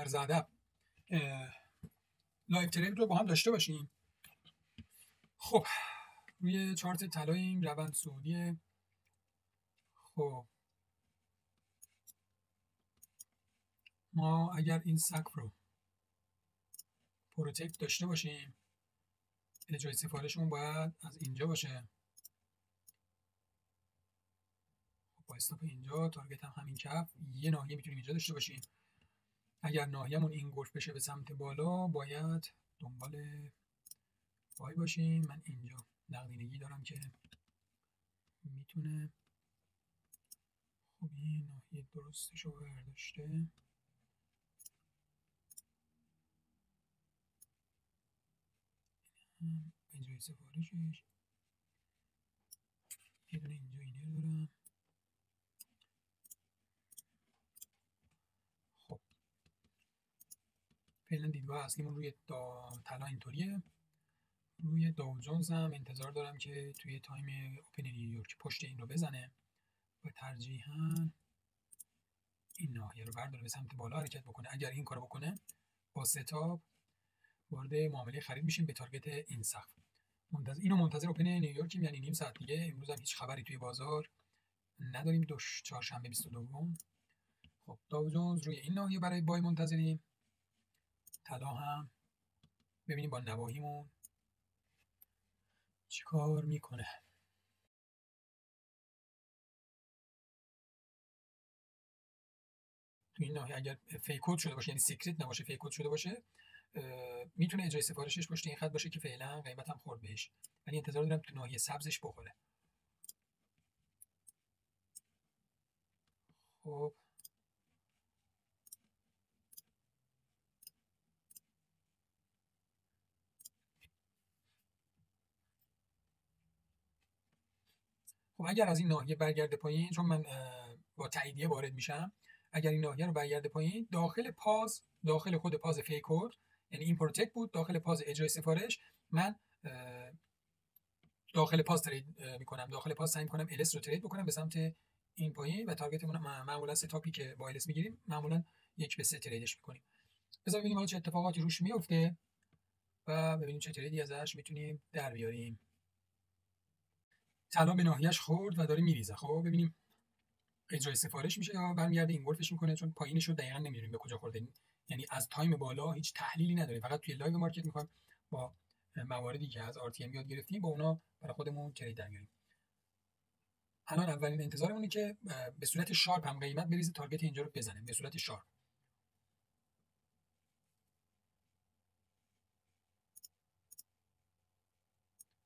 عرض ادب لایو ترید رو با هم داشته باشیم. خب روی چارت طلاییم، روند صعودی. خب ما اگر این سقف رو پروتکت داشته باشیم، اجرای سفارشمون باید از اینجا باشه. با استاپ اینجا، تارگت هم همین کف، یه ناحیه میتونیم اینجا داشته باشیم. اگر ناحیه‌مون این گلف بشه به سمت بالا، باید دنبال بای باشیم. من اینجا نقدینگی دارم که میتونه خب این ناحیه درستش رو برداشته. اینجای سفارشش یه دونه اینجا اینر دارم. خب فعلا دیدگاه اصلیمون روی طلا اینطوریه. روی داو جونز هم انتظار دارم که توی تایم اوپن نیویورک پشت این رو بزنه و ترجیحاً این ناحیه رو برداره به سمت بالا حرکت بکنه. اگر این کارو بکنه با ستاپ وارد معامله خرید میشیم به تارگت این سقف. اینو منتظر اوپن نیویورکیم، یعنی نیم ساعت دیگه. امروز هم هیچ خبری توی بازار نداریم. چهارشنبه 22. خب داو جونز روی این ناحیه برای بای منتظریم. طلا هم ببینیم با نواحیمون چیکار میکنه. تو این ناحیه اگر فیکود شده باشه، یعنی سیکرت نباشه، فیکود شده باشه، میتونه اجرای سفارشش پشت این خط باشه که فعلا قیمت هم خورد بهش، ولی انتظار دارم تو ناحیه سبزش بخوره. خب اگر از این ناحیه برگرده پایین، چون من با تاییدیه وارد میشم، اگر این ناحیه رو برگرده پایین، داخل خود پاز فیکود، یعنی این پروتکت بود، داخل پاز اجرای سفارش، من داخل پاز ترید میکنم. داخل پاز سعی میکنم الس رو ترید بکنم به سمت این پایین و تارگتمون معمولا ستاپی که با الس میگیریم معمولا 1/3 تریدش میکنیم. بذار ببینیم حالا چه اتفاقاتی روش میفته و ببینیم چه تریدی ازش میتونیم در بیاریم. طلا به ناحیه‌اش خورد و داره میریزه. خب ببینیم اجرای سفارش میشه یا برمیگرده این گلفش میکنه، چون پایینش رو دقیقاً نمیدونیم به کجا خورده. یعنی از تایم بالا هیچ تحلیلی نداره، فقط توی لایو مارکت میخوایم با مواردی که از RTM یاد گرفتیم با اونا برای خودمون ترید در بیاریم. الان اولین انتظارمونه که به صورت شارپ هم قیمت بریزه، تارگت اینجا رو بزنه به صورت شارپ.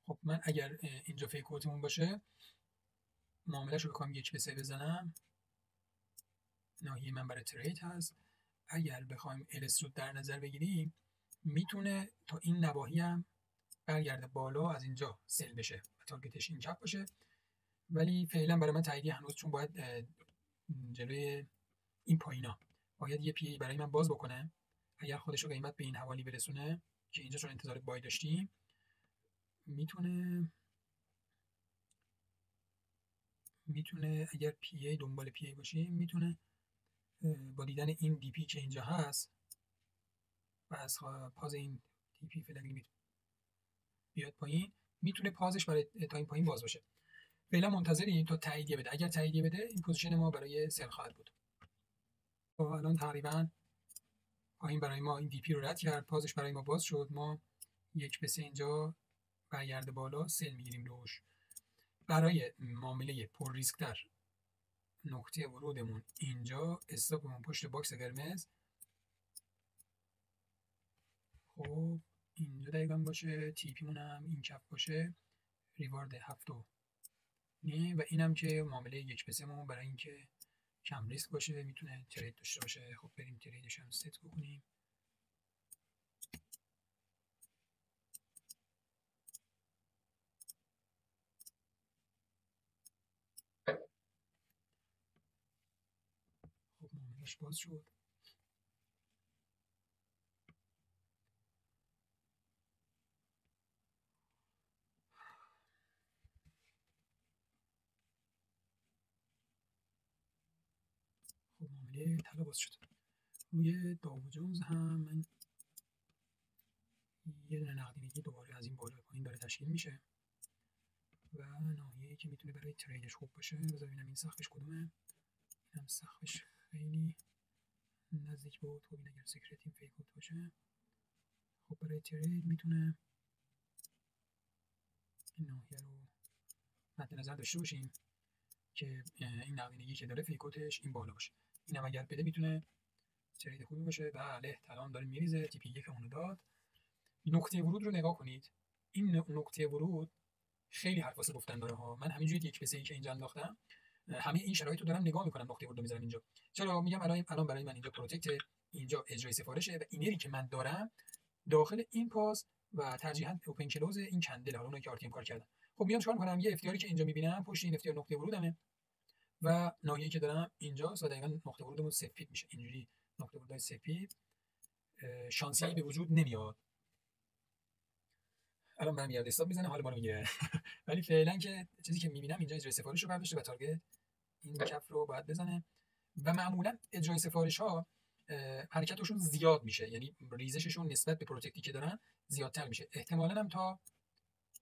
خب من اگر اینجا فیک اوتمون باشه، معامله‌اش رو بخوام 1/3 بزنم، ناحیه من برای ترید هست. اگر بخوایم LS رو در نظر بگیریم، میتونه تا این نواحی هم برگرده بالا، از اینجا سل بشه و تارگتش این چپ باشه، ولی فعلا برای من تاییدی هنوز، چون باید جلوی این پایینا باید یه پی برای من باز بکنه. اگر خودش رو قیمت به این حوالی برسونه که اینجا چون انتظار بای داشتیم، میتونه اگر پی ای دنبال پی ای باشیم، میتونه با دیدن این دی پی که اینجا هست و از پاز این دی پی فلگ لیمیت بیاد پایین، میتونه پازش برای تا این پایین باز باشه. فعلا منتظریم تا تاییدیه بده. اگر تاییدیه بده، این پوزیشن ما برای سل خواهد بود. الان تقریبا پایین برای ما این دی پی رو رد کرد، پازش برای ما باز شد. ما 1/3 اینجا برگرده بالا سل میگیریم روش. برای معامله پر ریسک تر، نقطه ورودمون اینجا، استاپمون پشت باکس قرمز. خب اینجا دقیقا باشه، تی پی مون هم این کف باشه، ریوارد 7.5 و اینم که معامله 1/3 مون برای اینکه کم ریسک باشه، میتونه ترید داشته باشه. خب بریم تریدش هم ست بکنیم. خب معاملهش باز شد. خب معامله طلا باز شد. روی داو جونز هم من یه دونه نقدینگی دوباره از این بالا پایین داره تشکیل میشه و ناحیه‌ای که میتونه برای تریدش خوب باشه. بذار ببینم این سقفش کدومه. اینم سقفش خیلی نزدیک بود. خب این اگر سکرتیم فیک اوت باشه، خب برای ترید میتونه این ناحیه رو مد نظر داشته باشیم که این نقدینگی که داره فیک اوتش این بالا باشه. اینم اگر بده میتونه ترید خوبی باشه. بله تمام داره میریزه. تیپی یک اونو داد. نقطه ورود رو نگاه کنید. این نقطه ورود خیلی حرف واسه گفتن داره ها. من همینجوری یک به سه‌ای که اینجا انداختم همه این شرایط رو دارم نگاه میکنم. نقطه ورود رو میذارم اینجا. چرا میگم الان برای من اینجا پروتکت، اینجا اجرای سفارشه و اینری که من دارم داخل این پاس و ترجیحاً اوپن کلوز این کندل ها، اونایی که آرتیم کار کردن. خب میام چیکار میکنم؟ یه اختیاری که اینجا میبینم پشت این اختیار نقطه ورودمه و ناحیه‌ای که دارم اینجاست و دقیقاً نقطه ورودمون سفید میشه. اینجوری نقطه ورودای سفید شانسی به وجود نمیاد. الان برمیگرده حساب میزنه حال ما رو میگیره. ولی فعلا که چیزی که میبینم اینجا اجرای سفارش رو برداشته و تارگت این کف رو باید بزنه و معمولا اجرای سفارش ها حرکتشون زیاد میشه، یعنی ریزششون نسبت به پروتکتی که دارن زیادتر میشه. احتمالاً هم تا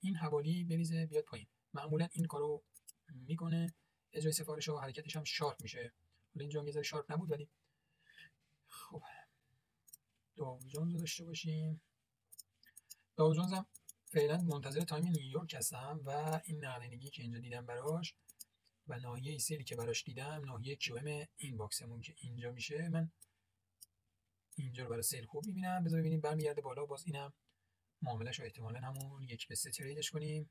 این حوالی بریزه بیاد پایین. معمولا این کارو میکنه. اجرای سفارش ها حرکتش هم شارپ میشه. حالا اینجا هم یه ذره شارپ نبود ولی خب داو جونز رو داشته باشیم. داو جونز هم فعلا منتظر تایم نیویورک هستم و این نقدینگی که اینجا دیدم براش و ناحیه سیلی که براش دیدم ناحیه QM این باکسمون که اینجا میشه، من اینجا رو برای سیل خوب میبینم. بذار ببینیم برمیگرده بالا. باز اینم معاملش رو احتمالاً همون 1 به 3 تریدش کنیم.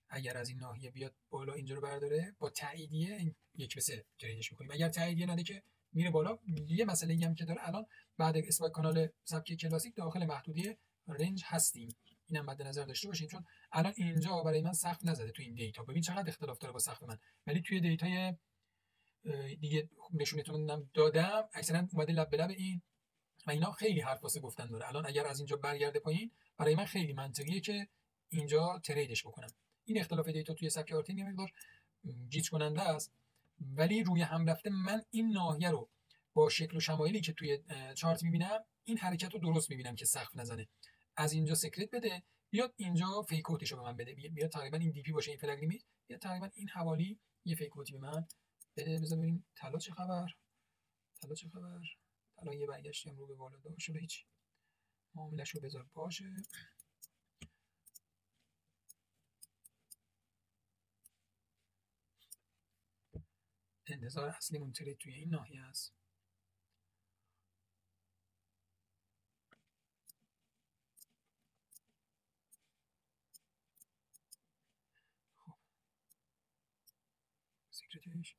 اگر از این ناحیه بیاد بالا اینجا رو برداره با تاییدیه این 1 به 3 تریدش میکنیم. اگر تاییدیه نده که میره بالا. یه مسئله ای هم که داره الان بعد اسپای کانال سبک کلاسیک داخل محدوده رنج هستیم. اینم مد نظر داشته باشین چون الان اینجا برای من سقف نزده تو این دیتا. ببین چقدر اختلاف داره با سقف من. ولی توی دیتای دیگه نشونتون دادم اکثرا اومده لب به لب این و اینا خیلی حرف واسه گفتن داره. الان اگر از اینجا برگرده پایین برای من خیلی منطقیه که اینجا تریدش بکنم. این اختلاف دیتا توی سبک آرتین یه مقدار گیج کننده است ولی روی هم رفته من این ناحیه رو با شکل و شمایلی که توی چارت میبینم این حرکت رو درست میبینم که سقف نزنه. از اینجا سکرت بده بیاد اینجا فیک اوتش رو به من بده. بیاد تقریبا این دی پی باشه این فلگ لیمیت، بیاد تقریبا این حوالی یه فیک اوتی به من بده. بذار ببینیم طلا چه خبر. طلا یه برگشتی هم رو به بالا داشت. شده هیچ معاملش رو بذار باشه. انتظار اصلیمون ترید توی این ناحیه است. خب سکرتش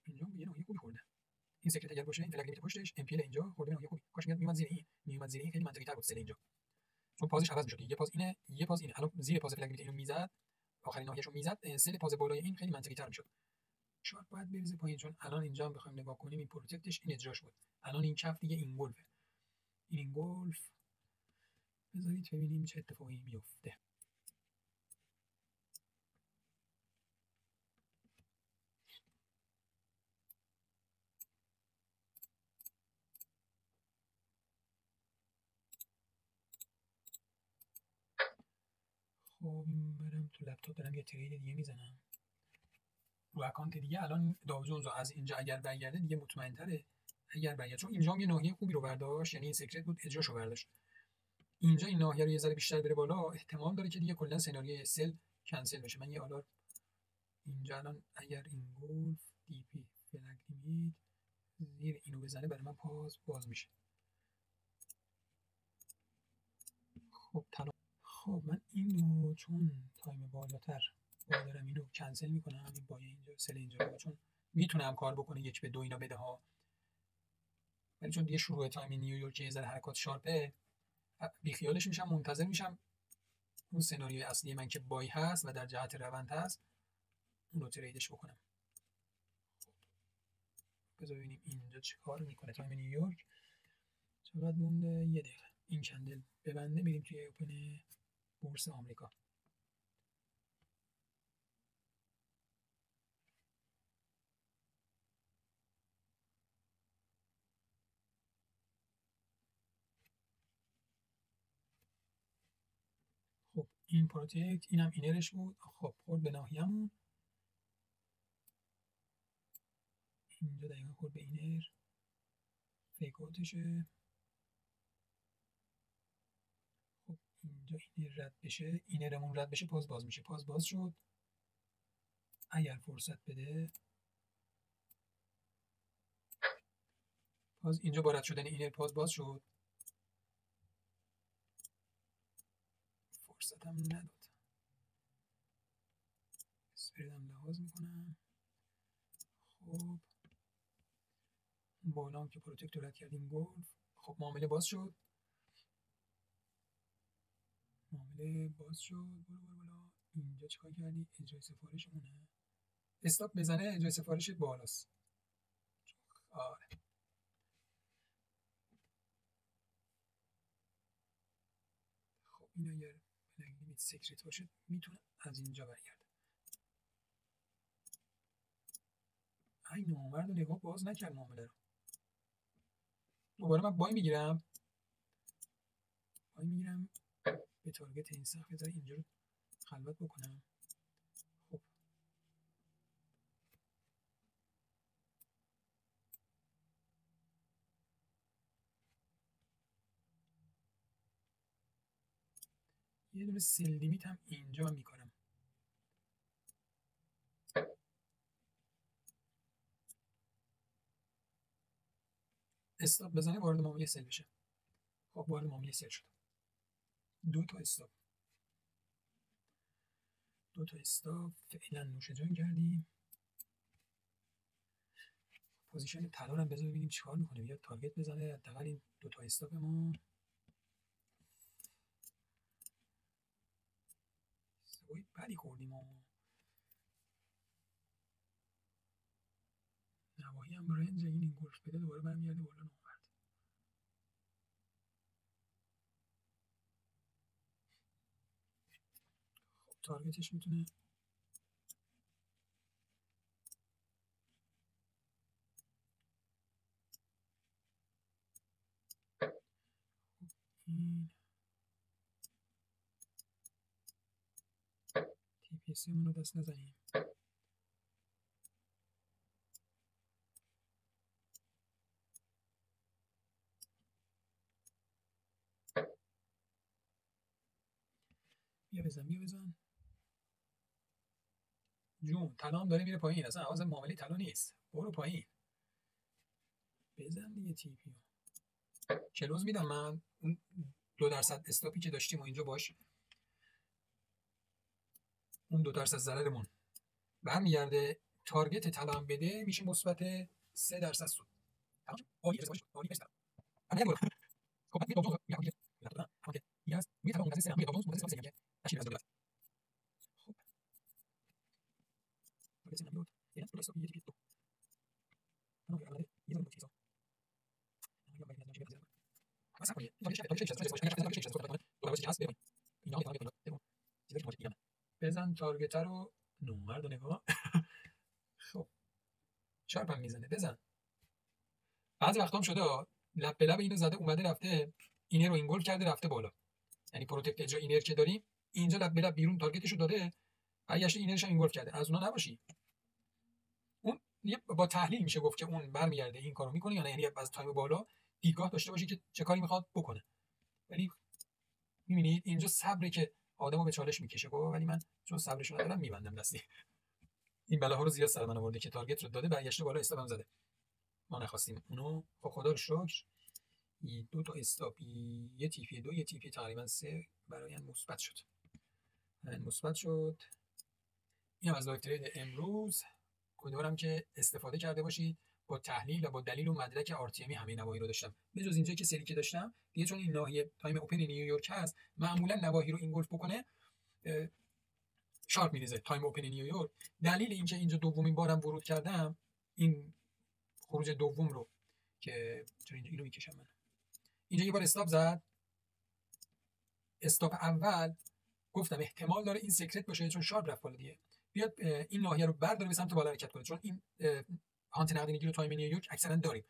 اینجا یه ناحیه خوبی خورده. این سکرت اگر باشه این فلگ لیمیت پشتش ام پی ال اینجا خورده ناحیه خوبی. کاش میومد زیر این. میومد زیر این خیلی منطقی تر بود سل اینجا. چون پازش عوض میشد. یه پاز اینه یه پاز اینه. الان زیر پاز فلگ لیمیت اینو میزد، آخرین ناحیهشو میزد، سل پاز بالای این خیلی منطقی تر میشد. شاید باید بریزه پایین چون الان اینجا هم بخوایم نگاه کنیم این پروتکتش این اجراش بود. الان این کف دیگه این گلفه. این گلف بذارید ببینیم چه اتفاقی میفته. خب برم تو لپتاپ دارم یه ترید دیگه میزنم رو اکانت دیگه. الان داو جونز از اینجا اگر برگرده دیگه مطمئن تره. اگر برگرده چون اینجا هم یه ناحیه خوبی رو برداشت، یعنی این سکرت بود اجراشو برداشت. اینجا این ناحیه رو یه ذره بیشتر بره بالا احتمال داره که دیگه کلا سناریوی سل کنسل بشه. من یه آلار اینجا الان اگر این گلف دی پی فلگ لیمیت زیر اینو بزنه برای من پاز باز میشه. خب طلا. خب من اینو چون تایم بالاتر دارم اینو کنسل میکنم. این با اینجا سل اینجا رو چون میتونم کار بکنه 1 به 2 اینا بده ها، ولی چون دیگه شروع تایم نیویورک یه ذره حرکات شارپه بیخیالش میشم. منتظر میشم اون سناریوی اصلی من که بای هست و در جهت روند هست اون رو تریدش بکنم. بذار ببینیم اینجا چه کار میکنه. تایم نیویورک چقدر مونده؟ 1 دقیقه. این کندل ببنده میریم توی اوپن بورس آمریکا. این پروتکت، اینم اینرش بود. خب خورد به ناحیه‌مون، اینجا دقیقا خورد به اینر، فیک اوتشه. خب اینجا اینر رد بشه، اینرمون رد بشه، پاز باز میشه. پاز باز شد. اگر فرصت بده پاز، اینجا با رد شدن اینر پاز باز شد. فرصت هم نداد. اسپریدم لحاظ میکنم. خب بالا هم که پروتکت رد کردیم گفت. خب معامله باز شد. معامله باز شد. برو بالا. اینجا چیکار کردی؟ اجرای سفارشمونه. استاپ بزنه اجرای سفارش بالاست. آره. خب این اگر لیمیت سیکرت باشه میتونه از اینجا برگرده. ای نامرد نگاه باز نکرد معامله رو. دوباره من بای میگیرم. به تارگت این سخت بذار اینجا رو خلوت بکنم. خب یه دونه سل لیمیت هم اینجا من میکنم. استاپ بزنه وارد معامله سل بشه. خب وارد معامله سل شد. دو تا استاپ فعلا نوش جان کردیم. پوزیشن طلا رو بذار ببینیم چیکار میکنه. بیاد تارگت بزنه حداقل این دو تا استاپ ما. سوی بدی خوردیم ما. نواهی هم رنج این گلف بده دوباره برمیگرده بالا نامرد. خب تارگتش میتونه این TPS مون رو دست نزنیم. بیا بزن جون. طلا هم داره میره پایین. اصلا حواس معامله طلا نیست. برو پایین. بزن دیگه تی پی. کلوز میدم من. اون 2% استاپی که داشتیم و اینجا باش اون 2% ضررمون برمیگرده. تارگت طلا هم بده میشه مثبت 3% سود. تمام. عالی باشه. عالی باشه. اگه برو. خب میگم تو میگم اوکی. یاس میتونم اون کسی میگم اون کسی میگه اشی از دولت. خب بس نمیاد. یه تو استاپ یه تیپ تو. انا على یه دونه چیزا. انا باید نمیشه بزنم. مثلا کنه. بزن تارگت رو نومرد نگاه. خب شارپ هم میزنه. بزن. بعضی وقتا هم شده لب به لب اینو زده اومده رفته اینر رو اینگول کرده رفته بالا. یعنی پروتکت اجرا اینر که داریم اینجا لب به لب بیرون تارگتشو داده برگشته اینرش هم اینگول کرده. از اونها نباشی. اون با تحلیل میشه گفت که اون برمیگرده این کارو میکنه یا نه. یعنی از تایم بالا دیدگاه داشته باشی که چه کاری میخواد بکنه. ولی میبینید اینجا صبره که آدمو به چالش میکشه. ولی من چون صبرشو ندارم میبندم دستی. این بلاها رو زیاد سر من آورده که تارگت رو داده برگشته بالا استاپم زده. ما نخواستیم اونو. خب خدا رو شکر این دو تا استاپ یه تیپی 2 یه تیپی تقریبا 3 برای مثبت شد. مثبت شد. این از لایو ترید امروز. امیدوارم که استفاده کرده باشید. با تحلیل و با دلیل و مدرک RTM همه نواحی رو داشتم. به جز اینجایی که سری که داشتم دیگه چون این ناحیه تایم اوپن نیویورک هست معمولا نواحی رو اینگولف بکنه شارپ میریزه. تایم اوپن نیویورک دلیل اینکه اینجا دومین بارم ورود کردم این خروج دوم رو که چرا اینجا اینو میکشم من. اینجا یه بار استاپ زد. استاپ اول گفتم احتمال داره این سیکرت باشه چون شارپ رفت بالا دیگه. بیاد این ناحیه رو برداره به سمت بالا حرکت کنه چون این هانت نقدینگی رو تایم نیویورک اکثرا داریم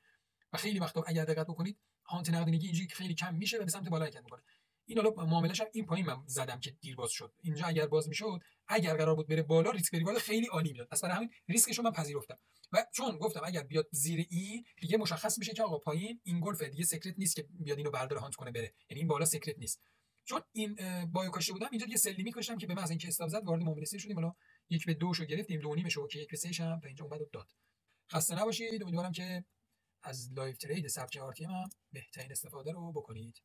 و خیلی وقتا اگر دقت بکنید هانت نقدینگی اینجوری خیلی کم میشه و به سمت بالا حرکت میکنه. این حالا معامله‌ش هم این پایین من زدم که دیر باز شد. اینجا اگر باز میشد، اگر قرار بود بره بالا، ریسک ریوارد خیلی عالی میداد. پس برای همین ریسکش رو من پذیرفتم. و چون گفتم اگر بیاد زیر این دیگه مشخص میشه که آقا پایین این گلفه، دیگه سکرت نیست که بیاد اینو برداره هانت کنه بره، یعنی این بالا سکرت نیست. چون این بایو کاشته بودم، اینجا دیگه سل لیمیت کاشتم که به محض اینکه استاپ زد وارد معامله شدیم. حالا 1 به 2 شو گرفتیم، 2.5 شو که 1 به 3 هم تا اینجا اومد و داد. خسته نباشید. امیدوارم که از لایو ترید سبک RTM هم بهترین استفاده رو بکنید.